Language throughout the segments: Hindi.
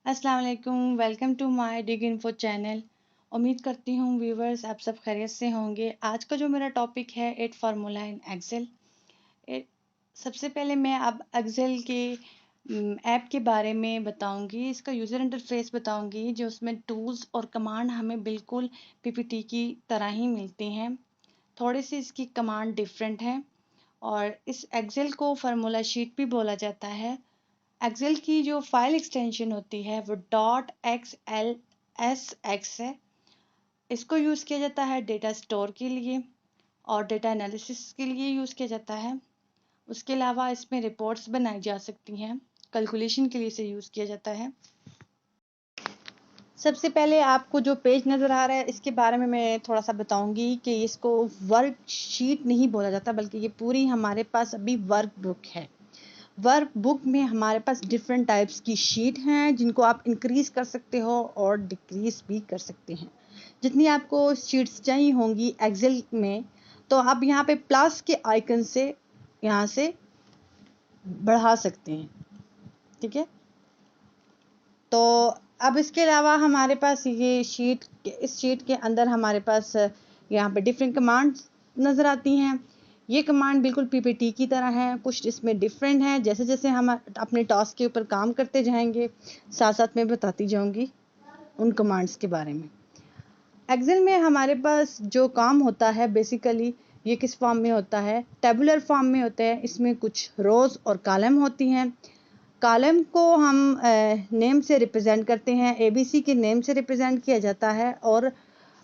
अस्सलाम वालेकुम, welcome to my dig info channel. उम्मीद करती हूँ व्यूवर्स आप सब खैरियत से होंगे। आज का जो मेरा टॉपिक है एट फार्मूला इन एक्सेल। सबसे पहले मैं अब एक्सेल के ऐप के बारे में बताऊंगी, इसका यूज़र इंटरफेस बताऊंगी, जो उसमें टूल्स और कमांड हमें बिल्कुल पीपीटी की तरह ही मिलती हैं। थोड़ी सी इसकी कमांड डिफरेंट है और इस एक्सेल को फार्मूला शीट भी बोला जाता है। एक्सेल की जो फाइल एक्सटेंशन होती है वो .xlsx है। इसको यूज़ किया जाता है डेटा स्टोर के लिए और डेटा एनालिसिस के लिए यूज़ किया जाता है। उसके अलावा इसमें रिपोर्ट्स बनाई जा सकती हैं, कैलकुलेशन के लिए इसे यूज़ किया जाता है। सबसे पहले आपको जो पेज नज़र आ रहा है इसके बारे में मैं थोड़ा सा बताऊंगी कि इसको वर्कशीट नहीं बोला जाता, बल्कि ये पूरी हमारे पास अभी वर्क बुक है। वर्क बुक में हमारे पास डिफरेंट टाइप्स की शीट हैं जिनको आप इंक्रीज कर सकते हो और डिक्रीज भी कर सकते हैं। जितनी आपको शीट्स चाहिए होंगी एक्सेल में, तो आप यहाँ पे प्लस के आइकन से यहाँ से बढ़ा सकते हैं। ठीक है, तो अब इसके अलावा हमारे पास ये इस शीट के अंदर हमारे पास यहाँ पे डिफरेंट कमांड्स नज़र आती हैं। ये कमांड बिल्कुल पीपीटी की तरह है, कुछ इसमें डिफरेंट है। जैसे जैसे हम अपने टास्क के ऊपर काम करते जाएंगे, साथ साथ में बताती जाऊंगी उन कमांड्स के बारे में। एक्सेल में हमारे पास जो काम होता है बेसिकली ये किस फॉर्म में होता है, टेबुलर फॉर्म में होता है। इसमें कुछ रोज और कॉलम होती हैं। कॉलम को हम नेम से रिप्रेजेंट करते हैं, एबीसी के नेम से रिप्रेजेंट किया जाता है, और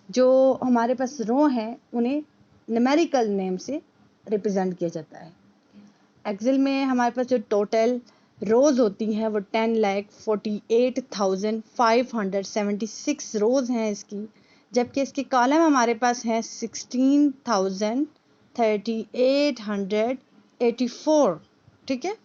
जो हमारे पास रो हैं उन्हें न्यूमेरिकल नेम से रिप्रेजेंट किया जाता है। एक्सेल में हमारे पास जो टोटल रोज होती हैं वो 10,48,576 रोज हैं इसकी, जबकि इसके कॉलम हमारे पास हैं 16,3884। ठीक है,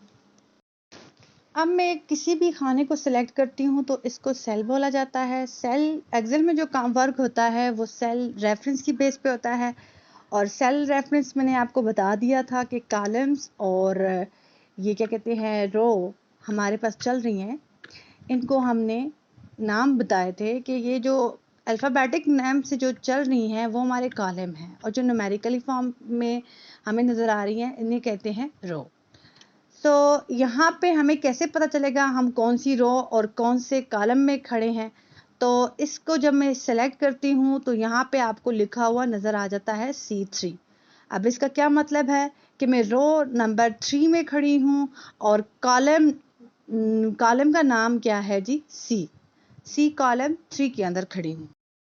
अब मैं किसी भी खाने को सिलेक्ट करती हूँ तो इसको सेल बोला जाता है। सेल एक्सेल में जो काम वर्क होता है वो सेल रेफरेंस की बेस पे होता है, और सेल रेफरेंस मैंने आपको बता दिया था कि कॉलम्स और ये क्या कहते हैं रो हमारे पास चल रही हैं, इनको हमने नाम बताए थे कि ये जो अल्फ़ाबेटिक नेम से जो चल रही हैं वो हमारे कॉलम हैं, और जो न्यूमेरिकली फॉर्म में हमें नज़र आ रही हैं इन्हें कहते हैं रो। तो यहाँ पे हमें कैसे पता चलेगा हम कौन सी रो और कौन से कॉलम में खड़े हैं? तो इसको जब मैं सेलेक्ट करती हूँ तो यहाँ पे आपको लिखा हुआ नज़र आ जाता है C3। अब इसका क्या मतलब है कि मैं रो नंबर 3 में खड़ी हूँ और कॉलम का नाम क्या है जी, सी कॉलम 3 के अंदर खड़ी हूँ।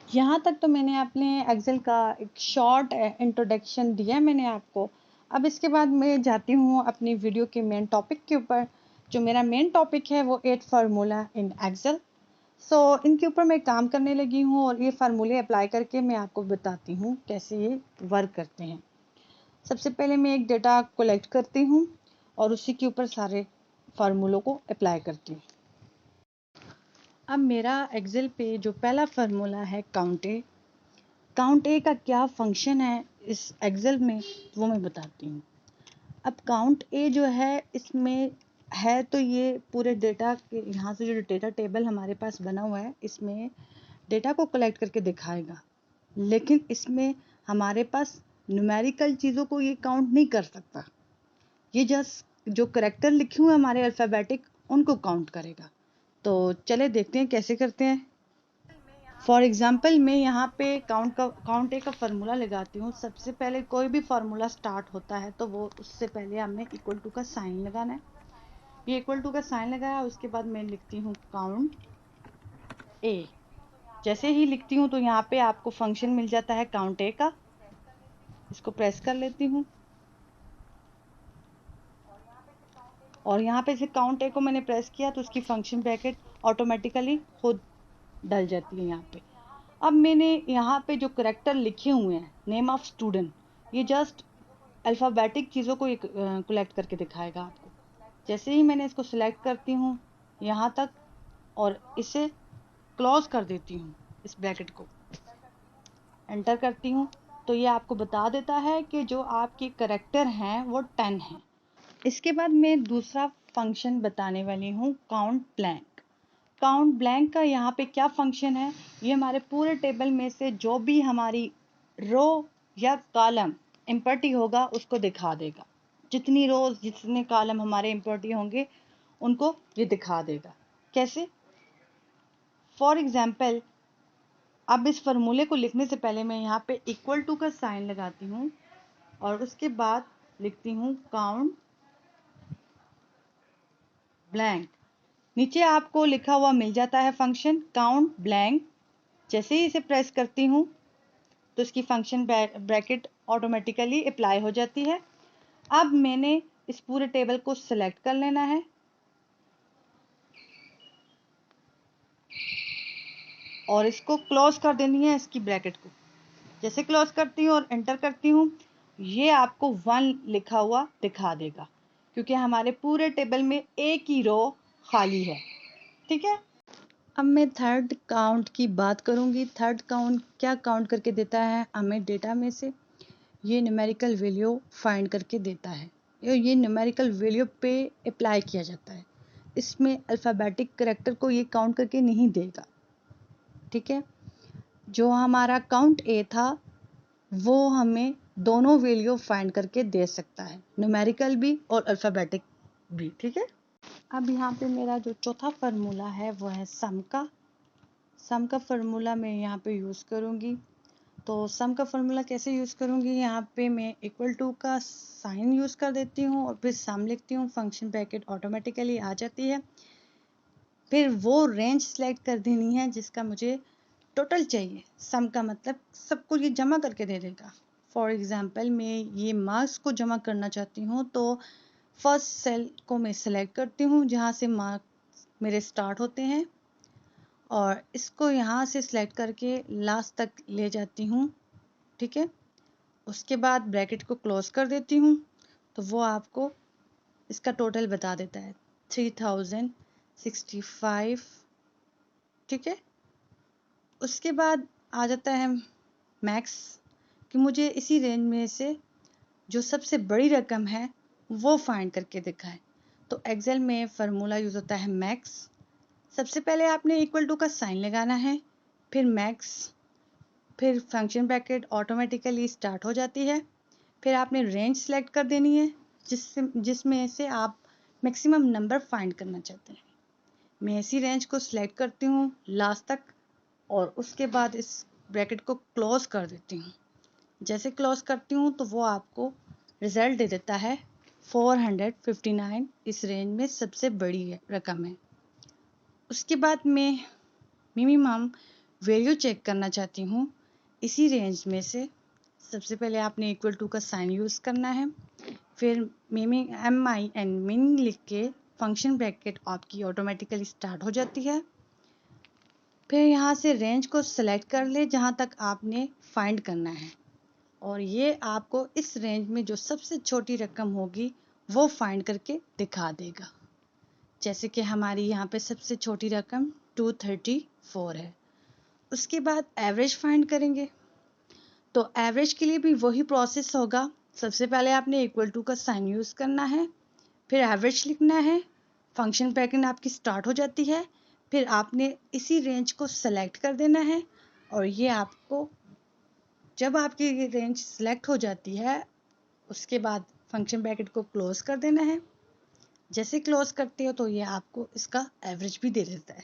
यहाँ तक तो मैंने अपने एक्सेल का एक शॉर्ट इंट्रोडक्शन दिया मैंने आपको। अब इसके बाद मैं जाती हूँ अपनी वीडियो के मेन टॉपिक के ऊपर। जो मेरा मेन टॉपिक है वो 8 फार्मूला इन एक्सेल। इनके ऊपर मैं काम करने लगी हूँ और ये फार्मूले अप्लाई करके मैं आपको बताती हूँ कैसे ये वर्क करते हैं। सबसे पहले मैं एक डेटा कलेक्ट करती हूँ और उसी के ऊपर सारे फार्मूलों को अप्लाई करती हूँ। अब मेरा एक्सेल पे जो पहला फार्मूला है काउंट ए का क्या फंक्शन है इस एक्सेल में वो मैं बताती हूँ। अब काउंट ए जो है इसमें है तो ये पूरे डेटा के यहाँ से जो डेटा टेबल हमारे पास बना हुआ है इसमें डेटा को कलेक्ट करके दिखाएगा, लेकिन इसमें हमारे पास न्यूमेरिकल चीज़ों को ये काउंट नहीं कर सकता। ये जस्ट जो करैक्टर लिखे हुए हमारे अल्फ़ाबेटिक उनको काउंट करेगा। तो चले देखते हैं कैसे करते हैं। फॉर एग्जाम्पल मैं यहाँ पे काउंट ए का फार्मूला लगाती हूँ। सबसे पहले कोई भी फार्मूला स्टार्ट होता है तो वो उससे पहले हमें इक्वल टू का साइन लगाना है। ये इक्वल टू का साइन लगाया, उसके बाद मैं लिखती हूँ काउंट ए। जैसे ही लिखती हूँ तो यहाँ पे आपको फंक्शन मिल जाता है काउंट ए का। इसको प्रेस कर लेती हूँ और यहाँ पे से काउंट ए को मैंने प्रेस किया तो उसकी फंक्शन ब्रैकेट ऑटोमेटिकली खुद डल जाती है यहाँ पे। अब मैंने यहाँ पे जो करेक्टर लिखे हुए हैं नेम ऑफ स्टूडेंट, ये जस्ट अल्फ़ाबेटिक चीज़ों को कलेक्ट करके दिखाएगा आपको। जैसे ही मैंने इसको सिलेक्ट करती हूँ यहाँ तक और इसे क्लोज कर देती हूँ, इस ब्रैकेट को एंटर करती हूँ, तो ये आपको बता देता है कि जो आपके करेक्टर हैं वो 10 हैं। इसके बाद मैं दूसरा फंक्शन बताने वाली हूँ काउंट ब्लैंक। काउंट ब्लैंक का यहाँ पे क्या फंक्शन है, ये हमारे पूरे टेबल में से जो भी हमारी रो या कॉलम एम्प्टी होगा उसको दिखा देगा। जितनी रोज जितने कॉलम हमारे एम्प्टी होंगे उनको ये दिखा देगा। कैसे? फॉर एग्जाम्पल, अब इस फॉर्मूले को लिखने से पहले मैं यहाँ पे इक्वल टू का साइन लगाती हूँ और उसके बाद लिखती हूँ काउंट ब्लैंक। नीचे आपको लिखा हुआ मिल जाता है फंक्शन काउंट ब्लैंक। जैसे ही इसे प्रेस करती हूँ तो इसकी फंक्शन ब्रैकेट ऑटोमेटिकली अप्लाई हो जाती है। अब मैंने इस पूरे टेबल को सिलेक्ट कर लेना है और इसको क्लोज कर देनी है, इसकी ब्रैकेट को। जैसे क्लोज करती हूँ और एंटर करती हूँ, ये आपको 1 लिखा हुआ दिखा देगा क्योंकि हमारे पूरे टेबल में एक ही रो खाली है। ठीक है, अब मैं थर्ड काउंट की बात करूंगी। थर्ड काउंट क्या काउंट करके देता है हमें डेटा में से? ये न्यूमेरिकल वैल्यू फाइंड करके देता है। ये न्यूमेरिकल वैल्यू पे अप्लाई किया जाता है। इसमें अल्फ़ाबेटिक करैक्टर को ये काउंट करके नहीं देगा। ठीक है, जो हमारा काउंट ए था वो हमें दोनों वैल्यू फाइंड करके दे सकता है, न्यूमेरिकल भी और अल्फ़ाबेटिक भी। ठीक है, अब यहाँ पे मेरा जो चौथा फार्मूला है वो है सम का। सम का फार्मूला मैं यहाँ पे यूज़ करूँगी। तो सम का फार्मूला कैसे यूज़ करूँगी? यहाँ पे मैं इक्वल टू का साइन यूज़ कर देती हूँ और फिर सम लिखती हूँ, फंक्शन ब्रैकेट ऑटोमेटिकली आ जाती है। फिर वो रेंज सेलेक्ट कर देनी है जिसका मुझे टोटल चाहिए। सम का मतलब सबको ये जमा करके दे देगा। फॉर एग्जांपल, मैं ये मार्क्स को जमा करना चाहती हूँ तो फर्स्ट सेल को मैं सिलेक्ट करती हूँ जहाँ से मार्क्स मेरे स्टार्ट होते हैं और इसको यहाँ से सिलेक्ट करके लास्ट तक ले जाती हूँ। ठीक है, उसके बाद ब्रैकेट को क्लोज कर देती हूँ तो वो आपको इसका टोटल बता देता है 3065। ठीक है, उसके बाद आ जाता है मैक्स कि मुझे इसी रेंज में से जो सबसे बड़ी रकम है वो फाइंड करके दिखाए। तो एक्सेल में फार्मूला यूज़ होता है मैक्स। सबसे पहले आपने इक्वल टू का साइन लगाना है, फिर मैक्स, फिर फंक्शन ब्रैकेट ऑटोमेटिकली स्टार्ट हो जाती है। फिर आपने रेंज सेलेक्ट कर देनी है जिसमें से आप मैक्सिमम नंबर फाइंड करना चाहते हैं। मैं इसी रेंज को सिलेक्ट करती हूँ लास्ट तक और उसके बाद इस ब्रैकेट को क्लोज कर देती हूँ। जैसे क्लोज करती हूँ तो वो आपको रिजल्ट दे देता है 459। इस रेंज में सबसे बड़ी रकम है। उसके बाद मैं मिनिमम वैल्यू चेक करना चाहती हूँ इसी रेंज में से। सबसे पहले आपने इक्वल टू का साइन यूज़ करना है, फिर MIN लिख के फंक्शन ब्रैकेट आपकी ऑटोमेटिकली स्टार्ट हो जाती है। फिर यहाँ से रेंज को सेलेक्ट कर ले जहाँ तक आपने फाइंड करना है और ये आपको इस रेंज में जो सबसे छोटी रकम होगी वो फाइंड करके दिखा देगा। जैसे कि हमारी यहाँ पे सबसे छोटी रकम 234 है। उसके बाद एवरेज फाइंड करेंगे। तो एवरेज के लिए भी वही प्रोसेस होगा। सबसे पहले आपने इक्वल टू का साइन यूज़ करना है, फिर एवरेज लिखना है, फंक्शन ब्रैकेट आपकी स्टार्ट हो जाती है, फिर आपने इसी रेंज को सेलेक्ट कर देना है और ये आपको जब आपकी ये रेंज सेलेक्ट हो जाती है उसके बाद फंक्शन ब्रैकेट को क्लोज कर देना है। जैसे क्लोज करते हो तो ये आपको इसका एवरेज भी दे देता है।